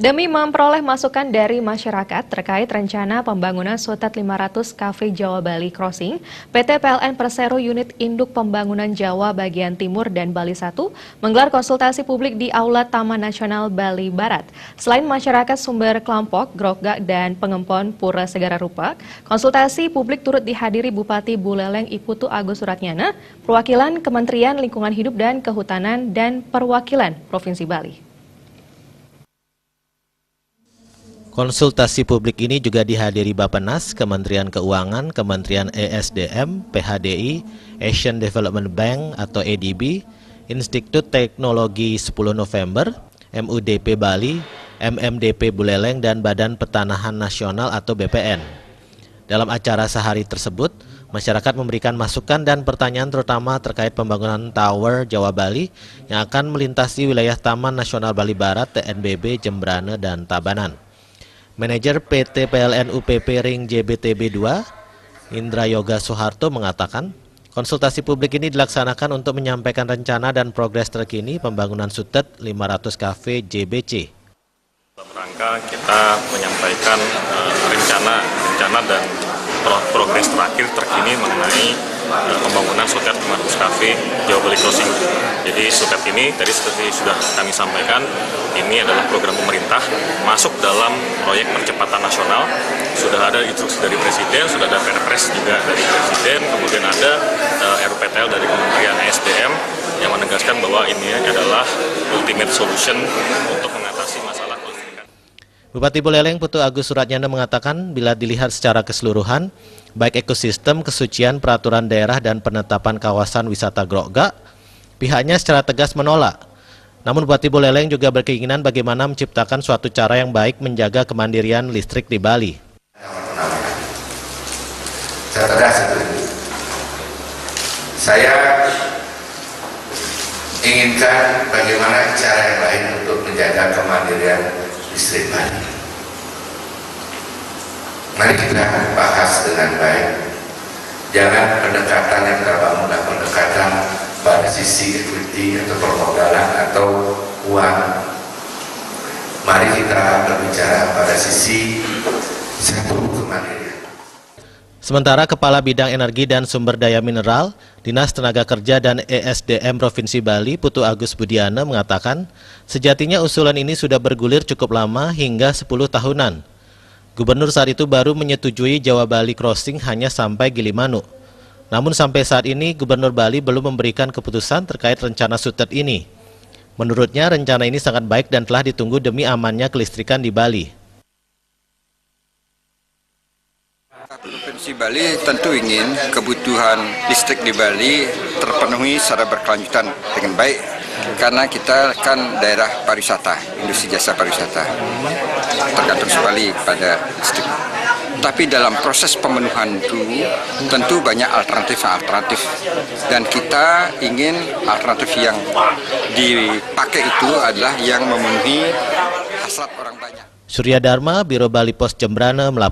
Demi memperoleh masukan dari masyarakat terkait rencana pembangunan Sutet 500 Cafe Jawa Bali Crossing, PT PLN Persero Unit Induk Pembangunan Jawa Bagian Timur dan Bali 1 menggelar konsultasi publik di Aula Taman Nasional Bali Barat. Selain masyarakat sumber kelompok, Grogak, dan Pengempon Pura Segara Rupa, konsultasi publik turut dihadiri Bupati Buleleng Iputu Agus Suratnyana, perwakilan Kementerian Lingkungan Hidup dan Kehutanan, dan perwakilan Provinsi Bali. Konsultasi publik ini juga dihadiri Bappenas, Kementerian Keuangan, Kementerian ESDM, PHDI, Asian Development Bank atau ADB, Institut Teknologi 10 November, MUDP Bali, MMDP Buleleng, dan Badan Pertanahan Nasional atau BPN. Dalam acara sehari tersebut, masyarakat memberikan masukan dan pertanyaan terutama terkait pembangunan Tower Jawa Bali yang akan melintasi wilayah Taman Nasional Bali Barat, TNBB, Jembrane, dan Tabanan. Manajer PT PLN UPP Ring JBTB 2, Indra Yoga Soeharto mengatakan, konsultasi publik ini dilaksanakan untuk menyampaikan rencana dan progres terkini pembangunan Sutet 500 Cafe JBC. Dalam rangka kita menyampaikan rencana dan progres terakhir terkini mengenai pembangunan Sutet 500 Cafe Jawa Bali Crossing. Jadi Sutet ini tadi seperti sudah kami sampaikan, ini adalah program pemerintah masuk dalam proyek percepatan nasional. Sudah ada instruksi dari Presiden, sudah ada Perpres juga dari Presiden, kemudian ada RUPTL dari Kementerian ESDM yang menegaskan bahwa ini adalah ultimate solution untuk mengatasi masalah kelistrikan. Bupati Buleleng Putu Agus Suratnyana mengatakan bila dilihat secara keseluruhan, baik ekosistem, kesucian, peraturan daerah, dan penetapan kawasan wisata Grogak, pihaknya secara tegas menolak. Namun Bupati Buleleng juga berkeinginan bagaimana menciptakan suatu cara yang baik menjaga kemandirian listrik di Bali. Saya tegas itu. Saya inginkan bagaimana cara yang lain untuk menjaga kemandirian listrik Bali. Mari kita bahas dengan baik. Jangan pendekatan yang terbangunlah pendekatan pada sisi equity atau permodalan atau uang. Mari kita berbicara pada sisi satu kemandirian. Sementara Kepala Bidang Energi dan Sumber Daya Mineral, Dinas Tenaga Kerja dan ESDM Provinsi Bali, Putu Agus Budiana mengatakan, sejatinya usulan ini sudah bergulir cukup lama hingga 10 tahunan. Gubernur saat itu baru menyetujui Jawa Bali Crossing hanya sampai Gilimanuk. Namun sampai saat ini Gubernur Bali belum memberikan keputusan terkait rencana Sutet ini. Menurutnya rencana ini sangat baik dan telah ditunggu demi amannya kelistrikan di Bali. Provinsi Bali tentu ingin kebutuhan listrik di Bali terpenuhi secara berkelanjutan dengan baik, karena kita kan daerah pariwisata, industri jasa pariwisata, tergantung sekali pada listrik. Tapi dalam proses pemenuhan itu tentu banyak alternatif dan kita ingin alternatif yang dipakai itu adalah yang memenuhi hasrat orang banyak. Surya Dharma, Biro Bali Pos Jembrane melaporkan.